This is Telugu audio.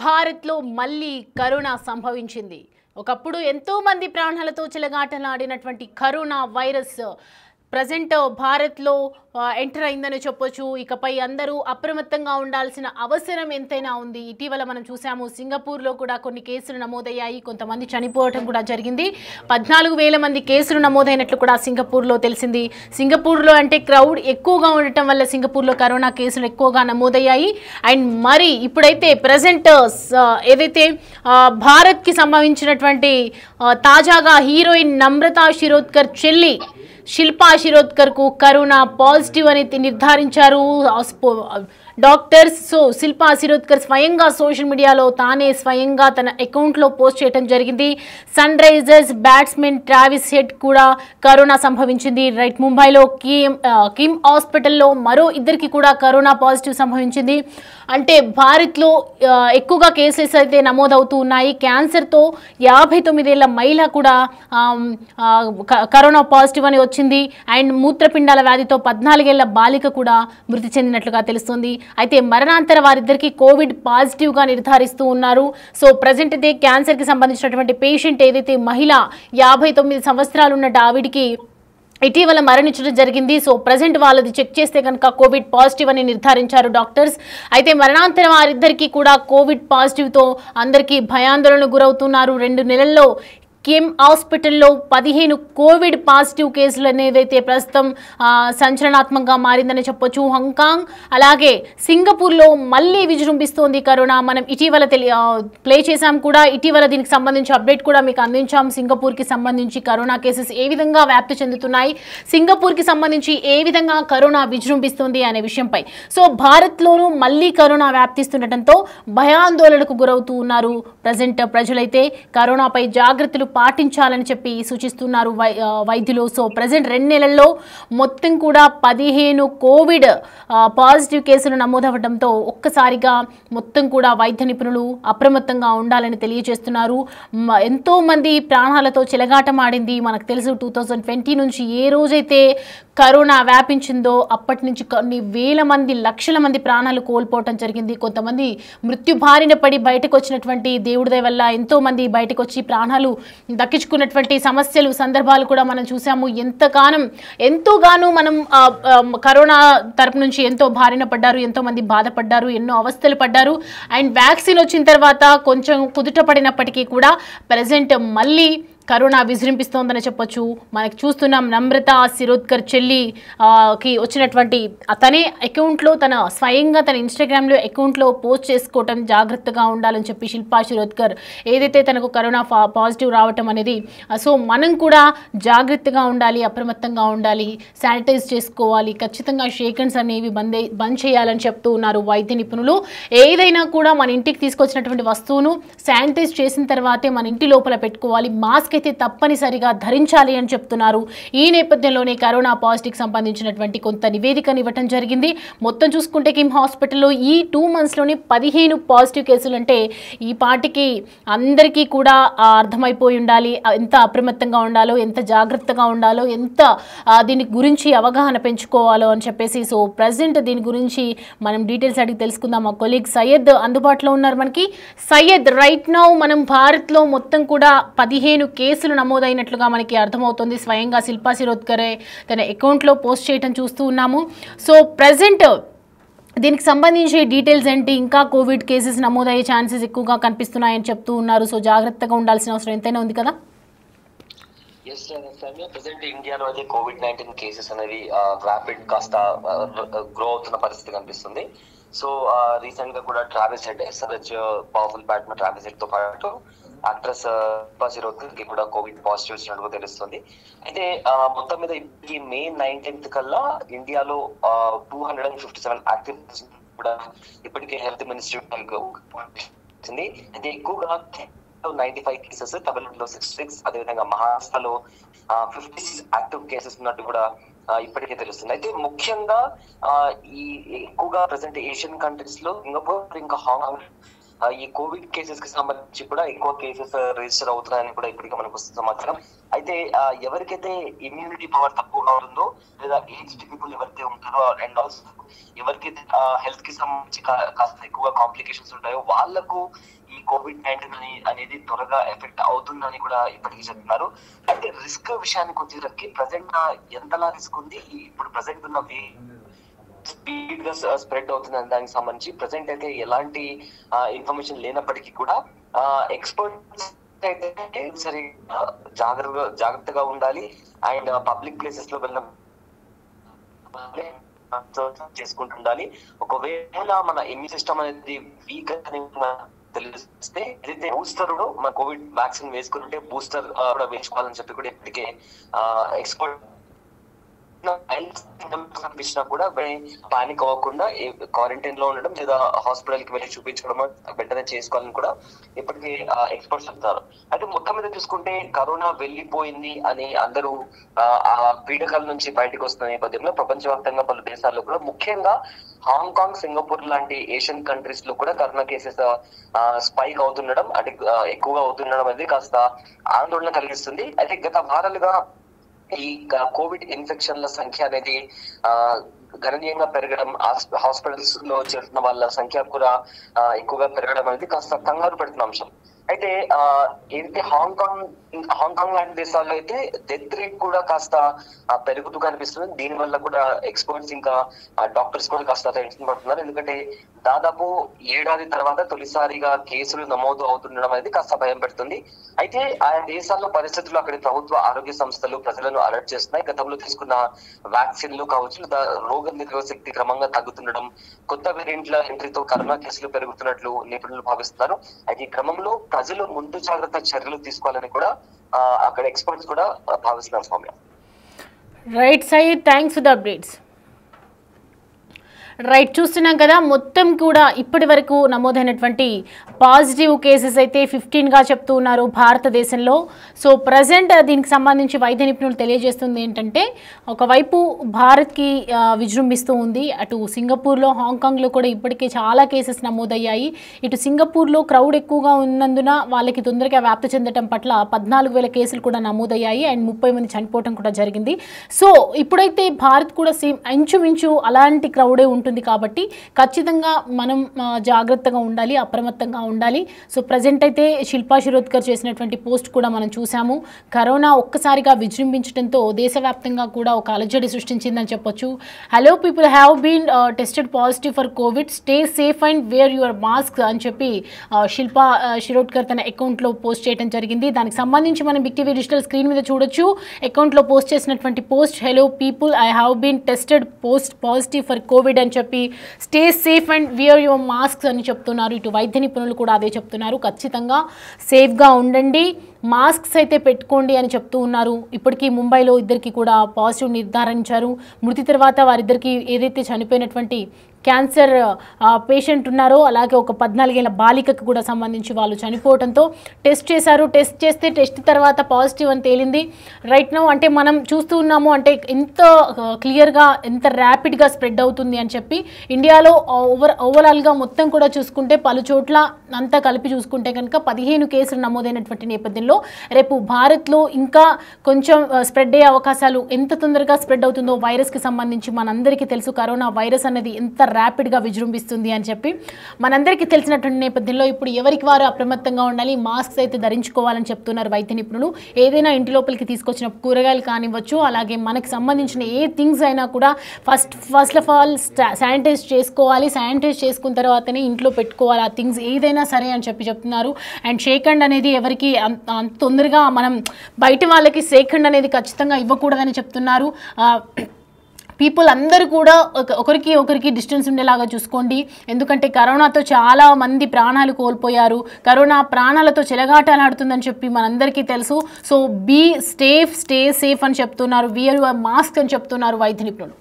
భారత్లో మళ్ళీ కరోనా సంభవించింది. ఒకప్పుడు ఎంతో మంది ప్రాణాలతో చిలగాటలాడినటువంటి కరోనా వైరస్ ప్రజెంట్ భారత్లో ఎంటర్ అయిందని చెప్పొచ్చు. ఇకపై అందరూ అప్రమత్తంగా ఉండాల్సిన అవసరం ఎంతైనా ఉంది. ఇటీవల మనం చూసాము సింగపూర్లో కూడా కొన్ని కేసులు నమోదయ్యాయి, కొంతమంది చనిపోవడం కూడా జరిగింది. 14,000 మంది కేసులు నమోదైనట్లు కూడా సింగపూర్లో తెలిసింది. సింగపూర్లో అంటే క్రౌడ్ ఎక్కువగా ఉండటం వల్ల సింగపూర్లో కరోనా కేసులు ఎక్కువగా నమోదయ్యాయి. అండ్ మరి ఇప్పుడైతే ప్రజెంట్ ఏదైతే భారత్కి సంబంధించినటువంటి తాజాగా హీరోయిన్ నమ్రతా శిరోద్కర్ చెల్లి శిల్పా శిరోద్కర్కు కరోనా పాజిటివ్ అని నిర్ధారించారు డాక్టర్స్. సో శిల్పా శిరోద్కర్ స్వయంగా సోషల్ మీడియాలో తానే స్వయంగా తన అకౌంట్లో పోస్ట్ చేయడం జరిగింది. Sunrisers batsmen Travis Head కూడా కరోనా సంభవించింది. రైట్, ముంబైలో కిమ్ హాస్పిటల్లో మరో ఇద్దరికి కూడా కరోనా పాజిటివ్ సంభవించింది. అంటే భారత్లో ఎక్కువగా కేసెస్ అయితే నమోదవుతూ ఉన్నాయి. క్యాన్సర్తో 59 ఏళ్ల మహిళ కూడా కరోనా పాజిటివ్ అని వచ్చింది. అండ్ మూత్రపిండాల వ్యాధితో 14 ఏళ్ల బాలిక కూడా మృతి చెందినట్లుగా తెలుస్తుంది. అయితే మరణాంతర వారిద్దరికి కోవిడ్ పాజిటివ్గా నిర్ధారిస్తూ ఉన్నారు. సో ప్రజెంట్ అయితే క్యాన్సర్కి సంబంధించినటువంటి పేషెంట్ ఏదైతే మహిళ 59 సంవత్సరాలు ఉన్న ఆవిడికి ఇటీవల మరణించడం జరిగింది. సో ప్రజెంట్ వాళ్ళది చెక్ చేస్తే కనుక కోవిడ్ పాజిటివ్ అని నిర్ధారించారు డాక్టర్స్. అయితే మరణాంతరం వారిద్దరికీ కూడా కోవిడ్ పాజిటివ్తో అందరికీ భయాందోళనకు గురవుతున్నారు. 2 నెలల్లో కిమ్ హాస్పిటల్లో 15 కోవిడ్ పాజిటివ్ కేసులు అనేదైతే ప్రస్తుతం సంచలనాత్మకంగా మారిందని చెప్పొచ్చు. హాంకాంగ్ అలాగే సింగపూర్లో మళ్ళీ విజృంభిస్తోంది కరోనా. మనం ఇటీవల ప్లే చేశాం కూడా, ఇటీవల దీనికి సంబంధించి అప్డేట్ కూడా మీకు అందించాం. సింగపూర్కి సంబంధించి కరోనా కేసెస్ ఏ విధంగా వ్యాప్తి చెందుతున్నాయి, సింగపూర్కి సంబంధించి ఏ విధంగా కరోనా విజృంభిస్తుంది అనే విషయంపై. సో భారత్లోనూ మళ్ళీ కరోనా వ్యాప్తిస్తుండటంతో భయాందోళనకు గురవుతూ ఉన్నారు ప్రజెంట్ ప్రజలైతే. కరోనాపై జాగ్రత్తలు పాటించాలని చెప్పి సూచిస్తున్నారు వైద్యులు. సో ప్రజెంట్ 2 నెలల్లో మొత్తం కూడా 15 కోవిడ్ పాజిటివ్ కేసులు నమోదవడంతో ఒక్కసారిగా మొత్తం కూడా వైద్య నిపుణులు అప్రమత్తంగా ఉండాలని తెలియజేస్తున్నారు. ఎంతో మంది ప్రాణాలతో చెలగాటమాడింది. మనకు తెలుసు 2020 నుంచి ఏ రోజైతే కరోనా వ్యాపించిందో అప్పటి నుంచి కొన్ని వేల మంది, లక్షల మంది ప్రాణాలు కోల్పోవటం జరిగింది. కొంతమంది మృత్యు బారిన పడి బయటకు వచ్చినటువంటి దేవుడి దయ వల్ల ఎంతో మంది బయటకు వచ్చి ప్రాణాలు దక్కించుకున్నటువంటి సమస్యలు, సందర్భాలు కూడా మనం చూసాము. ఎంతోగానో మనం కరోనా తరపు నుంచి ఎంతో బారిన పడ్డారు, ఎంతో మంది బాధపడ్డారు, ఎన్నో అవస్థలు పడ్డారు. అండ్ వ్యాక్సిన్ వచ్చిన తర్వాత కొంచెం కుదుట పడినప్పటికీ కూడా ప్రజెంట్ మళ్ళీ కరోనా విజృంభిస్తోందని చెప్పొచ్చు. మనకి చూస్తున్నాం నమ్రతా శిరోద్కర్ చెల్లికి వచ్చినటువంటి తనే అకౌంట్లో స్వయంగా తన ఇన్స్టాగ్రామ్లో అకౌంట్లో పోస్ట్ చేసుకోవటం, జాగ్రత్తగా ఉండాలని చెప్పి శిల్పా శిరోద్కర్ ఏదైతే తనకు కరోనా పాజిటివ్ రావటం అనేది. సో మనం కూడా జాగ్రత్తగా ఉండాలి, అప్రమత్తంగా ఉండాలి, శానిటైజ్ చేసుకోవాలి, ఖచ్చితంగా షేక్ హ్యాండ్స్ అనేవి బంద్ చేయాలని చెప్తూ ఉన్నారు వైద్య నిపుణులు. ఏదైనా కూడా మన ఇంటికి తీసుకొచ్చినటువంటి వస్తువును శానిటైజ్ చేసిన తర్వాతే మన ఇంటి లోపల పెట్టుకోవాలి. మాస్క్ అయితే తప్పనిసరిగా ధరించాలి అని చెప్తున్నారు. ఈ నేపథ్యంలోనే కరోనా పాజిటివ్కి సంబంధించినటువంటి కొంత నివేదికను ఇవ్వటం జరిగింది. మొత్తం చూసుకుంటే కిమ్ హాస్పిటల్లో ఈ 2 మంత్స్లోనే 15 పాజిటివ్ కేసులు అంటే ఈ పాటికి అందరికీ కూడా అర్థమైపోయి ఉండాలి ఎంత అప్రమత్తంగా ఉండాలో, ఎంత జాగ్రత్తగా ఉండాలో, ఎంత దీని గురించి అవగాహన పెంచుకోవాలో అని చెప్పేసి. సో ప్రజెంట్ దీని గురించి మనం డీటెయిల్స్ అడిగి తెలుసుకుందాం. మా కొలీగ్ సయ్యద్ అందుబాటులో ఉన్నారు మనకి. సయ్యద్, రైట్ నౌ మనం భారత్లో మొత్తం కూడా 15 కేసులు నమోదైనట్లుగా మనకి అర్థమవుతుంది. స్వయంగా శిల్పా శిరోద్కరే తన అకౌంట్లో పోస్ట్ చేయడం చూస్తూ ఉన్నాము. సో ప్రజెంట్ దీనికి సంబంధించి డీటెయిల్స్ ఏంటి? ఇంకా కోవిడ్ కేసెస్ నమోదయ్యే ఛాన్సెస్ ఎక్కువగా కనిపిస్తున్నాయని చెప్తూ ఉన్నారు. సో జాగ్రత్తగా ఉండాల్సిన అవసరం ఎంతైనా ఉంది కదా? ప్రెసెంట్ ఇండియాలో అయితే COVID-19 కేసెస్ అనేవి ర్యాపిడ్ కాస్త గ్రో అవుతున్న పరిస్థితి కనిపిస్తుంది. సో రీసెంట్ గా కూడా Travis head SRH powerful batsmen Travis head తో పాటు యాక్ట్రెస్ శిల్పా శిరోద్కర్ కి కూడా కోవిడ్ పాజిటివ్ వచ్చినట్టు తెలుస్తుంది. అయితే మొత్తం మీద ఈ మే 19th కల్లా ఇండియాలో 257 యాక్టివ్ కూడా ఇప్పటికే హెల్త్ మినిస్ట్రీ వచ్చింది. అయితే ఎక్కువగా 95 కేసెస్, తమిళనాడులో 66, అదేవిధంగా మహారాష్ట్రలో 56 యాక్టివ్ కేసెస్ ఉన్నట్టు కూడా ఇప్పటికే తెలుస్తుంది. అయితే ముఖ్యంగా ఈ ఎక్కువగా ప్రెసెంట్ ఏషియన్ కంట్రీస్ లో సింగపూర్ ఇంకా హాంకాంగ్ ఈ కోవిడ్ కేసెస్ కి సంబంధించి కూడా ఎక్కువ కేసెస్ రిజిస్టర్ అవుతున్నాయని కూడా ఇప్పటికీ మనకు వస్తున్న సమాచారం. అయితే ఎవరికైతే ఇమ్యూనిటీ పవర్ తక్కువగా ఉంటుందో లేదా ఏజ్డ్ పీపుల్ ఎవరైతే ఉంటారో అండ్ ఆల్సో ఎవరికైతే హెల్త్ కి సంబంధించి కాస్త ఎక్కువగా కాంప్లికేషన్స్ ఉంటాయో వాళ్లకు ఈ COVID-19 అనేది త్వరగా ఎఫెక్ట్ అవుతుందని కూడా ఇప్పటికీ చెప్తున్నారు. అయితే రిస్క్ విషయానికి వచ్చేసరికి ప్రజెంట్ ఎంతలా రిస్క్ ఉంది, ఇప్పుడు ప్రజెంట్ ఉన్న స్పీడ్ గా స్ప్రెడ్ అవుతుంది దానికి సంబంధించి ప్రజెంట్ అయితే ఎలాంటి ఇన్ఫర్మేషన్ లేనప్పటికీ కూడా ఎక్స్పర్ట్స్ అయితే సరే జాగ్రత్తగా ఉండాలి అండ్ పబ్లిక్ ప్లేసెస్ లో వెళ్ళిన చేసుకుంటుండాలి. ఒకవేళ మన ఇమ్యూన్ సిస్టమ్ అనేది వీక్ అని తెలిస్తే ఏదైతే బూస్టర్ మన కోవిడ్ వ్యాక్సిన్ వేసుకుంటే బూస్టర్ కూడా వేసుకోవాలని చెప్పి కూడా ఇప్పటికే ఎక్స్పర్ట్ కనిపించినా కూడా పానిక్ అవ్వకుండా క్వారంటైన్ లో ఉండడం లేదా హాస్పిటల్ కి వెళ్ళి చూపించుకోవడం వెంటనే చేసుకోవాలని కూడా ఇప్పటికీ ఎక్స్పర్ట్స్ చెప్తారు. అయితే మొత్తం మీద చూసుకుంటే కరోనా వెళ్ళిపోయింది అని అందరూ ఆ పీడకల నుంచి బయటకు వస్తున్న నేపథ్యంలో ప్రపంచవ్యాప్తంగా పలు దేశాల్లో కూడా ముఖ్యంగా హాంకాంగ్, సింగపూర్ లాంటి ఏషియన్ కంట్రీస్ లో కూడా కరోనా కేసెస్ స్పైక్ అవుతుండడం అంటే ఎక్కువగా అవుతుండడం అనేది కాస్త ఆందోళన కలిగిస్తుంది. అయితే గత వారాలుగా ఈ కోవిడ్ ఇన్ఫెక్షన్ల సంఖ్య అనేది గణనీయంగా పెరగడం, హాస్పిటల్స్ లో చేరుతున్న వాళ్ళ సంఖ్య కూడా ఎక్కువగా పెరగడం అనేది కాస్త కంగారు పెడుతున్న అంశం. అయితే ఏంటి హాంకాంగ్ లాంటి దేశాల్లో అయితే డెత్ రేట్ కూడా కాస్త పెరుగుతూ కనిపిస్తుంది. దీని వల్ల కూడా ఎక్స్పర్ట్స్ ఇంకా డాక్టర్స్ కూడా కాస్త టెన్షన్ పడుతున్నారు. ఎందుకంటే దాదాపు ఏడాది తర్వాత తొలిసారిగా కేసులు నమోదు అవుతుండడం అనేది కాస్త భయం పెడుతుంది. అయితే ఆయా దేశాల్లో పరిస్థితులు అక్కడి ప్రభుత్వ ఆరోగ్య సంస్థలు ప్రజలను అలర్ట్ చేస్తున్నాయి. గతంలో తీసుకున్న వ్యాక్సిన్లు కావచ్చు, రోగ నిరోధక శక్తి క్రమంగా తగ్గుతుండడం, కొత్త వేరియంట్ల ఎంట్రీతో కరోనా కేసులు పెరుగుతున్నట్లు నిపుణులు భావిస్తున్నారు. అయితే ఈ క్రమంలో ప్రజలు ముందు జాగ్రత్త చర్యలు తీసుకోవాలని కూడా అక్కడ ఎక్స్పర్ట్స్ కూడా భావిస్తున్నారు. Soumya. Right Sayeed, thanks for the updates. Right, చూస్తున్నాం కదా మొత్తం కూడా ఇప్పటి వరకు నమోదైనటువంటి పాజిటివ్ కేసెస్ అయితే 15గా చెప్తూ ఉన్నారు భారతదేశంలో. సో ప్రజెంట్ దీనికి సంబంధించి వైద్య నిపుణులు తెలియజేస్తుంది ఏంటంటే ఒకవైపు భారత్కి విజృంభిస్తూ ఉంది, అటు సింగపూర్లో, హాంకాంగ్లో కూడా ఇప్పటికే చాలా కేసెస్ నమోదయ్యాయి. ఇటు సింగపూర్లో క్రౌడ్ ఎక్కువగా ఉన్నందున వాళ్ళకి తొందరగా వ్యాప్తి చెందడం పట్ల 14,000 కేసులు కూడా నమోదయ్యాయి అండ్ 30 మంది చనిపోవడం కూడా జరిగింది. సో ఇప్పుడైతే భారత్ కూడా ఇంచుమించు అలాంటి క్రౌడే ఉంటుంది కాబట్టి ఖచ్చితంగా మనం జాగ్రత్తగా ఉండాలి, అప్రమత్తంగా ఉండాలి. సో ప్రజెంట్ అయితే శిల్పా శిరోద్కర్ చేసినటువంటి పోస్ట్ కూడా మనం చూసాము. కరోనా ఒక్కసారిగా విజృంభించడంతో దేశవ్యాప్తంగా కూడా ఒక అలజడి సృష్టించిందని చెప్పొచ్చు. Hello people have been tested positive for covid, stay safe and wear your mask అని చెప్పి శిల్పా శిరోద్కర్ తన అకౌంట్లో పోస్ట్ చేయడం జరిగింది. దానికి సంబంధించి మనం బిగ్ టీవీ డిజిటల్ స్క్రీన్ మీద చూడొచ్చు. అకౌంట్లో పోస్ట్ చేసినటువంటి post, hello people I have been tested positive for covid అని చెప్పి stay safe and wear your masks అని చెప్తున్నారు. ఇటు వైద్య నిపుణులు కూడా అదే చెప్తున్నారు. ఖచ్చితంగా సేఫ్గా ఉండండి, మాస్క్స్ అయితే పెట్టుకోండి అని చెప్తూ ఉన్నారు. ఇప్పటికీ ముంబైలో ఇద్దరికి కూడా పాజిటివ్ నిర్ధారించారు. మృతి తర్వాత వారిద్దరికి ఏదైతే చనిపోయినటువంటి క్యాన్సర్ పేషెంట్ ఉన్నారో అలాగే ఒక 14 ఏళ్ల బాలికకు కూడా సంబంధించి వాళ్ళు చనిపోవడంతో టెస్ట్ చేశారు. టెస్ట్ చేస్తే టెస్ట్ తర్వాత పాజిటివ్ అని తేలింది. రైట్ నౌ అంటే మనం చూస్తూ ఉన్నాము అంటే ఎంత క్లియర్గా ఎంత ర్యాపిడ్గా స్ప్రెడ్ అవుతుంది అని చెప్పి. ఇండియాలో ఓవరాల్గా మొత్తం కూడా చూసుకుంటే పలు చోట్ల అంతా కలిపి చూసుకుంటే కనుక 15 కేసులు నమోదైనటువంటి నేపథ్యంలో రేపు భారత్లో ఇంకా కొంచెం స్ప్రెడ్ అయ్యే అవకాశాలు, ఎంత తొందరగా స్ప్రెడ్ అవుతుందో వైరస్కి సంబంధించి మనందరికీ తెలుసు. కరోనా వైరస్ అనేది ఎంత ర్యాపిడ్గా విజృంభిస్తుంది అని చెప్పి మనందరికీ తెలిసినటువంటి నేపథ్యంలో ఇప్పుడు ఎవరికి వారు అప్రమత్తంగా ఉండాలి, మాస్క్స్ అయితే ధరించుకోవాలని చెప్తున్నారు వైద్య నిపుణులు. ఏదైనా ఇంటి లోపలికి తీసుకొచ్చిన కూరగాయలు కానివ్వచ్చు, అలాగే మనకి సంబంధించిన ఏ థింగ్స్ అయినా కూడా ఫస్ట్ ఆఫ్ ఆల్ శానిటైజ్ చేసుకోవాలి. శానిటైజ్ చేసుకున్న తర్వాతనే ఇంట్లో పెట్టుకోవాలి ఆ థింగ్స్ ఏదైనా సరే అని చెప్పి చెప్తున్నారు. అండ్ షేక్ హ్యాండ్ అనేది ఎవరికి అంత తొందరగా మనం బయట వాళ్ళకి షేక్ హ్యాండ్ అనేది ఖచ్చితంగా ఇవ్వకూడదని చెప్తున్నారు. పీపుల్ అందరూ కూడా ఒకరికి డిస్టెన్స్ ఉండేలాగా చూసుకోండి. ఎందుకంటే కరోనాతో చాలా మంది ప్రాణాలు కోల్పోయారు. కరోనా ప్రాణాలతో చెలగాటలాడుతుందని చెప్పి మనందరికీ తెలుసు. సో స్టే సేఫ్ అని చెప్తున్నారు. వియర్ యువర్ మాస్క్ అని చెప్తున్నారు వైద్య నిపుణులు.